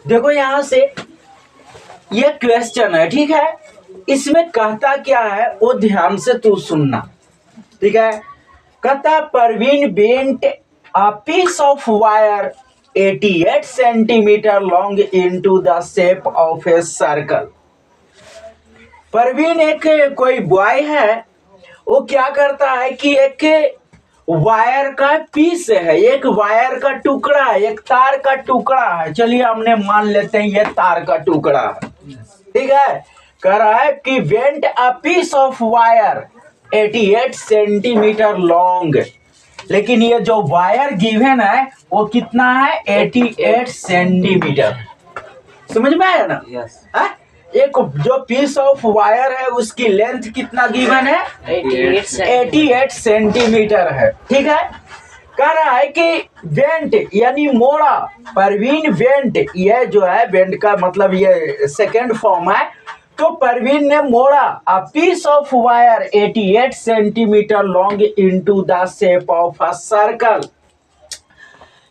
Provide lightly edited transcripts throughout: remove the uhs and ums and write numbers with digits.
देखो यहां से ये क्वेश्चन है, ठीक है। इसमें कहता क्या है वो ध्यान से तू सुनना, ठीक है। कहता Parveen bent a piece of wire 88 centimetre long into the shape of a circle. Parveen एक कोई बॉय है, वो क्या करता है कि एक वायर का पीस है, एक वायर का टुकड़ा है, एक तार का टुकड़ा है। चलिए हमने मान लेते हैं ये तार का टुकड़ा है, ठीक है। कह रहा है कि bent a piece of wire 88 centimetre long. लेकिन ये जो वायर गिवन है वो कितना है? 88 सेंटीमीटर। समझ में आया ना? यस। एक जो पीस ऑफ वायर है उसकी लेंथ कितना गिवन है? 88 सेंटीमीटर है, ठीक है। कह रहा है कि बेंट यानी मोड़ा, परवीन बेंट, ये जो है बेंट का मतलब ये सेकेंड फॉर्म है। तो परवीन ने मोड़ा a piece of wire 88 centimetre long into the shape of a circle.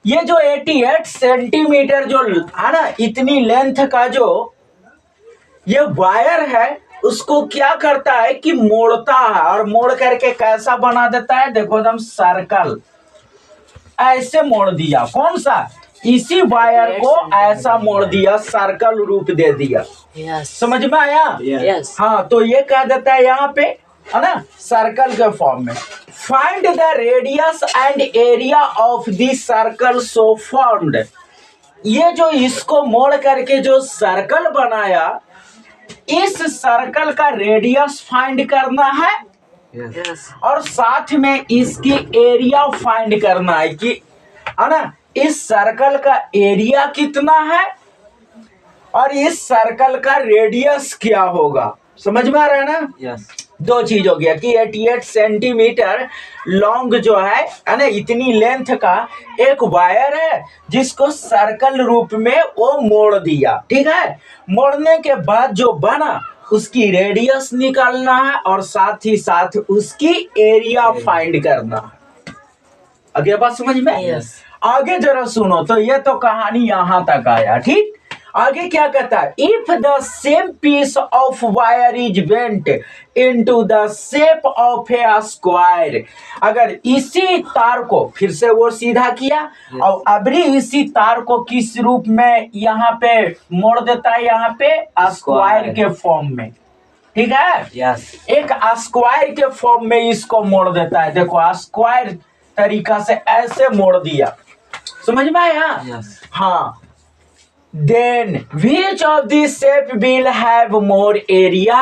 ये जो 88 सेंटीमीटर जो है ना, इतनी लेंथ का जो ये वायर है उसको क्या करता है कि मोड़ता है, और मोड़ करके कैसा बना देता है? देखो एकदम सर्कल ऐसे मोड़ दिया। कौन सा? इसी वायर को ऐसा मोड़ दिया, सर्कल रूप दे दिया। समझ में आया? हाँ, तो ये कह देता है यहाँ पे, है ना, सर्कल के फॉर्म में। Find the radius and area of the circle so formed. ये जो इसको मोड़ करके जो सर्कल बनाया, इस सर्कल का रेडियस फाइंड करना है। और साथ में इसकी एरिया फाइंड करना है कि, है ना, इस सर्कल का एरिया कितना है और इस सर्कल का रेडियस क्या होगा। समझ में आ रहा है ना? यस। दो चीज हो गया कि 88 सेंटीमीटर लॉन्ग जो है ना, इतनी लेंथ का एक वायर है जिसको सर्कल रूप में वो मोड़ दिया, ठीक है। मोड़ने के बाद जो बना उसकी रेडियस निकालना है और साथ ही साथ उसकी एरिया फाइंड करना है। आगे बात समझ में? यस। आगे जरा सुनो। तो ये तो कहानी यहां तक आया, ठीक। आगे क्या कहता है? If the same piece of wire is bent into the shape of a square. अगर इसी तार को फिर से वो सीधा किया और अभी इसी तार को किस रूप में यहाँ पे मोड़ देता है? यहाँ पे स्क्वायर के फॉर्म में, ठीक है। यस। एक स्क्वायर के फॉर्म में इसको मोड़ देता है। देखो स्क्वायर तरीका से ऐसे मोड़ दिया। समझ में आया? यस। हाँ। Then which of these shape will have more area?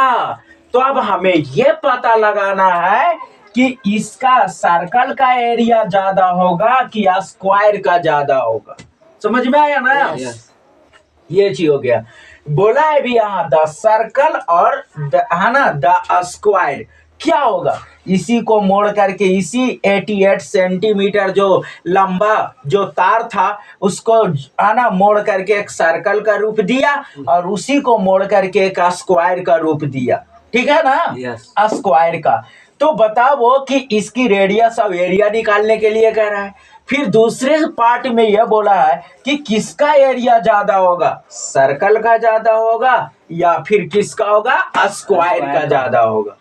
तो अब हमें ये पता लगाना है कि इसका सर्कल का एरिया ज्यादा होगा कि स्क्वायर का ज्यादा होगा। समझ में आया ना? यस। ये चीज हो गया। बोला है भी यहाँ द सर्कल और है ना द स्क्वायर क्या होगा? इसी को मोड़ करके इसी 88 सेंटीमीटर जो लंबा जो तार था उसको है ना मोड़ करके एक सर्कल का रूप दिया और उसी को मोड़ करके एक स्क्वायर का रूप दिया, ठीक है ना? यस। स्क्वायर का। तो बताओ वो कि इसकी रेडियस और एरिया निकालने के लिए कह रहा है। फिर दूसरे पार्ट में यह बोला है कि किसका एरिया ज्यादा होगा? सर्कल का ज्यादा होगा या फिर किसका होगा? स्क्वायर का ज्यादा होगा।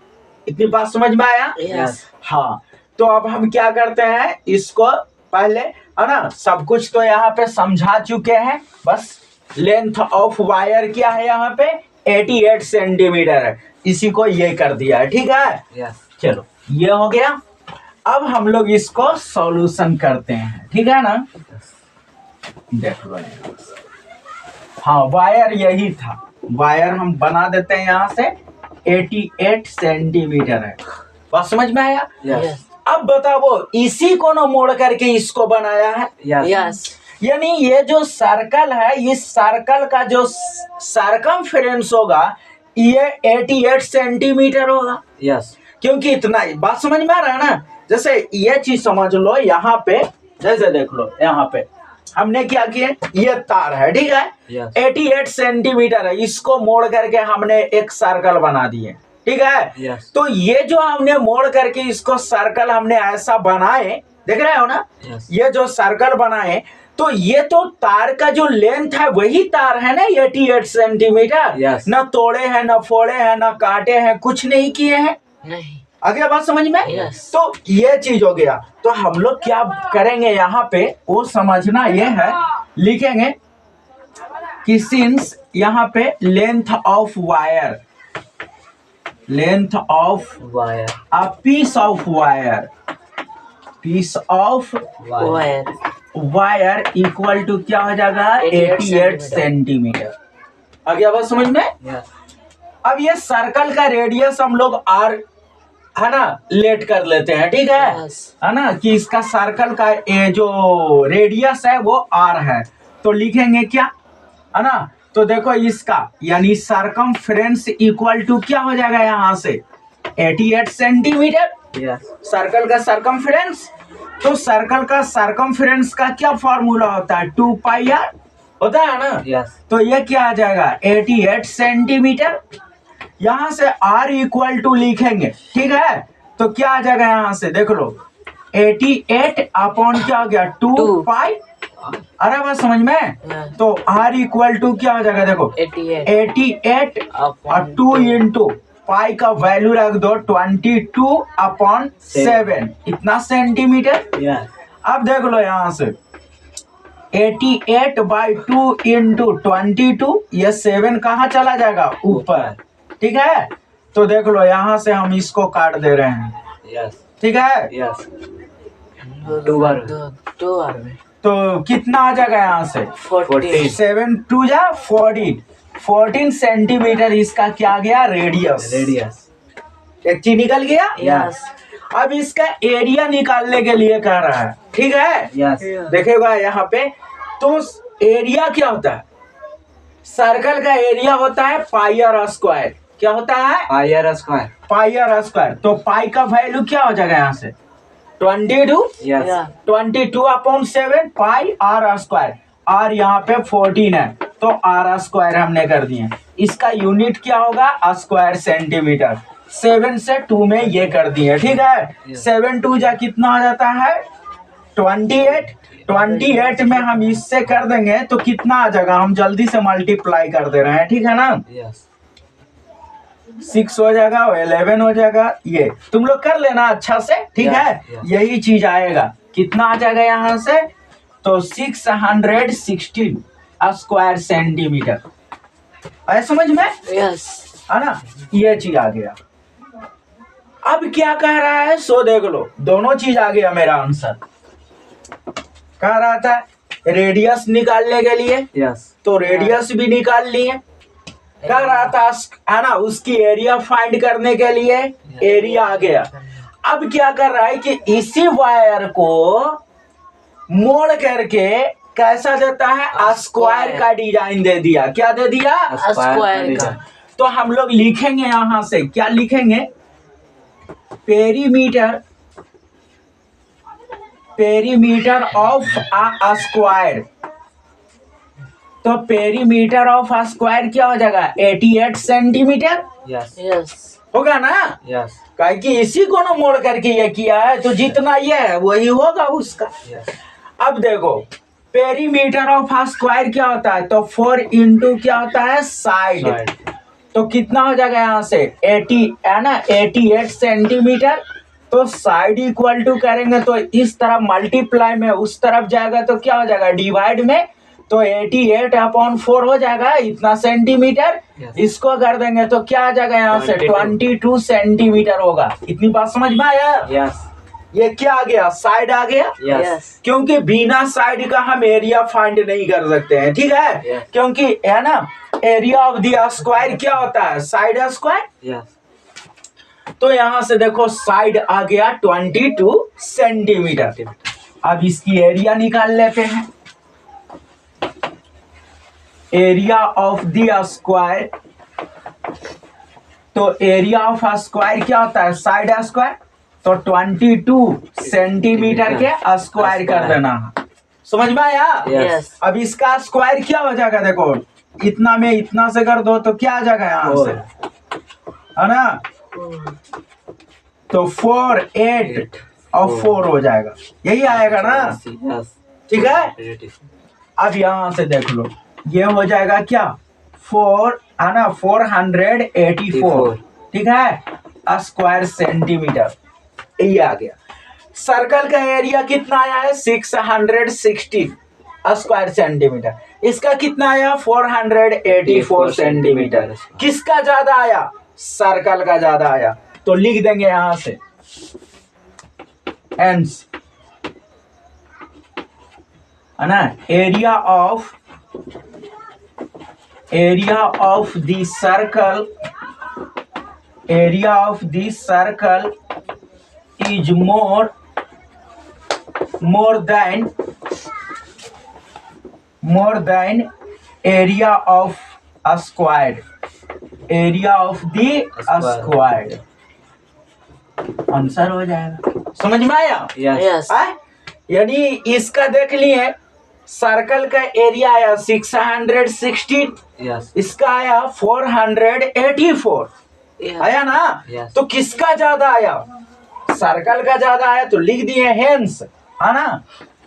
इतनी बात समझ में आया? यस। हाँ। तो अब हम क्या करते हैं, इसको पहले है ना सब कुछ तो यहाँ पे समझा चुके हैं। बस लेंथ ऑफ वायर क्या है यहाँ पे? 88 सेंटीमीटर है। इसी को ये कर दिया है, ठीक है। यस। चलो ये हो गया। अब हम लोग इसको सॉल्यूशन करते हैं, ठीक है ना? देख लो। हाँ, वायर यही था। वायर हम बना देते हैं यहाँ से 88 सेंटीमीटर है। बात समझ में आया? यस। अब बताओ इसी को ना मोड़ करके इसको बनाया है। यस। यानी ये जो सर्कल है, इस सर्कल का जो सरकमफेरेंस होगा ये 88 सेंटीमीटर होगा। यस। क्योंकि इतना ही। बात समझ में आ रहा है ना? जैसे ये चीज समझ लो, यहाँ पे जैसे देख लो, यहाँ पे हमने क्या किया, ये तार है, ठीक है। Yes. 88 सेंटीमीटर है, इसको मोड़ करके हमने एक सर्कल बना दिए, ठीक है। Yes. तो ये जो हमने मोड़ करके इसको सर्कल हमने ऐसा बनाए, देख रहे हो ना? Yes. ये जो सर्कल बनाए तो ये तो तार का जो लेंथ है वही तार है ना 88 सेंटीमीटर। Yes. न तोड़े हैं, न फोड़े हैं, न काटे हैं, कुछ नहीं किए हैं। नहीं। आगे बात समझ में। Yes. तो ये चीज हो गया। तो हम लोग क्या करेंगे यहाँ पे वो समझना ये है, लिखेंगे कि सिंस यहाँ पे length of wire, length of wire, a piece of wire, piece of wire wire equal to क्या हो जाएगा 88 सेंटीमीटर। आगे आवाज समझ में। यस, अब ये सर्कल का रेडियस हम लोग आर है ना लेट कर लेते हैं, ठीक है Yes. है ना, कि इसका सर्कल का ये जो रेडियस है वो आर है। तो लिखेंगे क्या है ना, तो देखो इसका यानी सरकमफ्रेंस इक्वल टू क्या हो जाएगा यहाँ से 88 सेंटीमीटर यस, सर्कल का सरकमफ्रेंस। तो सर्कल का सरकमफ्रेंस का क्या फॉर्मूला होता है 2 पाई आर होता है ना। यस, तो ये क्या आ जाएगा 88 सेंटीमीटर। यहाँ से आर इक्वल टू लिखेंगे, ठीक है। तो क्या आ जाएगा यहाँ से देख लो 88 अपॉन क्या हो गया 2 2 पाई। अरे बात समझ में। Yeah. तो आर इक्वल टू क्या हो जाएगा देखो 88 और 2 इंटू पाई का वैल्यू रख दो 22 अपॉन 7 इतना सेंटीमीटर। यस, अब देख लो यहाँ से 88 बाई 2 इंटू 22, ये 7 कहाँ चला जाएगा ऊपर, ठीक है। तो देख लो यहाँ से हम इसको काट दे रहे हैं, यस, ठीक है। यस, 2 बार, 2 बार में तो कितना आ जाएगा यहाँ से 14 7 2 जा 14 सेंटीमीटर इसका क्या गया रेडियस। रेडियस, एक चीज निकल गया। यस अब इसका एरिया निकालने के लिए कह रहा है, ठीक है। यस, देखेगा यहाँ पे तो एरिया क्या होता है, सर्कल का एरिया होता है पाई आर स्क्वायर। क्या होता है r square, pi r square. तो पाई का वैल्यू क्या हो जाएगा यहाँ से 22 yes, 22 upon 7 pi r square. R यहाँ पे 14 है तो आर स्क्वायर हमने कर दिए। इसका यूनिट क्या होगा स्क्वायर सेंटीमीटर। 7 से 2 में ये कर दिए, ठीक है। 7 2 जा कितना आ जाता है 28। 28 में हम इससे कर देंगे तो कितना आ जाएगा, हम जल्दी से मल्टीप्लाई कर दे रहे हैं, ठीक है ना। यस, 6 हो जाएगा 11 हो जाएगा। ये तुम लोग कर लेना अच्छा से, ठीक Yes, है। yes. यही चीज आएगा, कितना आ जाएगा यहाँ से तो 616 स्क्वायर सेंटीमीटर। आया समझ में, यस है ना। ये चीज आ गया। अब क्या कह रहा है सो देख लो, दोनों चीज आ गया मेरा आंसर। कह रहा था रेडियस निकालने के लिए, यस, तो रेडियस भी निकाल लिए। कह रहा था है ना उसकी एरिया फाइंड करने के लिए एरिया आ गया। अब क्या कर रहा है कि इसी वायर को मोड़ करके कैसा देता है स्क्वायर का डिजाइन दे दिया। क्या दे दिया स्क्वायर का। तो हम लोग लिखेंगे यहाँ से क्या लिखेंगे पेरीमीटर ऑफ अ स्क्वायर। तो पेरीमीटर ऑफ अ स्क्वायर क्या हो जाएगा 88 सेंटीमीटर यस, यस होगा ना। यस, काहे कि इसी को ना मोड़ करके ये किया है तो जितना ये है वही होगा उसका। यस, अब देखो पेरीमीटर ऑफ अ स्क्वायर क्या होता है तो 4 इंटू क्या होता है साइड। साइड, तो कितना हो जाएगा यहाँ से 80 है ना 88 सेंटीमीटर। तो साइड इक्वल टू करेंगे तो इस तरफ मल्टीप्लाई में उस तरफ जाएगा तो क्या हो जाएगा डिवाइड में। तो 88 अपॉन 4 हो जाएगा इतना सेंटीमीटर। Yes. इसको कर देंगे तो क्या आ जाएगा यहाँ से 22 सेंटीमीटर होगा। इतनी बात समझ में आया। यस, ये क्या आ गया साइड आ गया। यस, क्योंकि बिना साइड का हम एरिया फाइंड नहीं कर सकते हैं, ठीक है। Yeah. क्योंकि है ना एरिया ऑफ द स्क्वायर क्या होता है साइड स्क्वायर। यस, तो यहाँ से देखो साइड आ गया 22 सेंटीमीटर। अब इसकी एरिया निकाल लेते हैं। एरिया ऑफ द स्क्वायर, तो एरिया ऑफ स्क्वायर क्या होता है साइड स्क्वायर। तो 22 सेंटीमीटर के स्क्वायर कर देना। समझ में आया। यस अब इसका स्क्वायर क्या हो जाएगा देखो इतना में इतना से कर दो तो क्या आ जाएगा यहाँ से है ना। तो 4 8 और 4 हो जाएगा, यही आएगा ना। यस, ठीक है। 84। अब यहां से देख लो, ये हो जाएगा क्या 4 है ना 484, ठीक है, स्क्वायर सेंटीमीटर, ये आ गया। सर्कल का एरिया कितना आया है 616 स्क्वायर सेंटीमीटर, इसका कितना आया 484 सेंटीमीटर। किसका ज्यादा आया, सर्कल का ज्यादा आया, तो लिख देंगे यहां से हेंस, है ना, area of the circle, area of the circle is more than area of a square, area of the square, answer हो जाएगा। समझ में आया? Yes. यानी इसका देख लिए, सर्कल का एरिया आया 616, Yes. इसका आया 484, Yes. आया ना? Yes. तो किसका ज्यादा आया, सर्कल का ज्यादा आया, तो लिख दिए हेंस, है ना,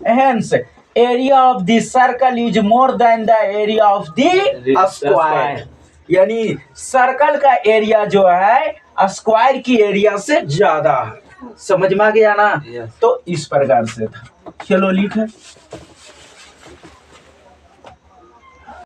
hence area of the circle is more than the area of the square, यानी सर्कल का एरिया जो है स्क्वायर की एरिया से ज्यादा है। समझ में आ गया ना? Yes. तो इस प्रकार से था। चलो लिखे।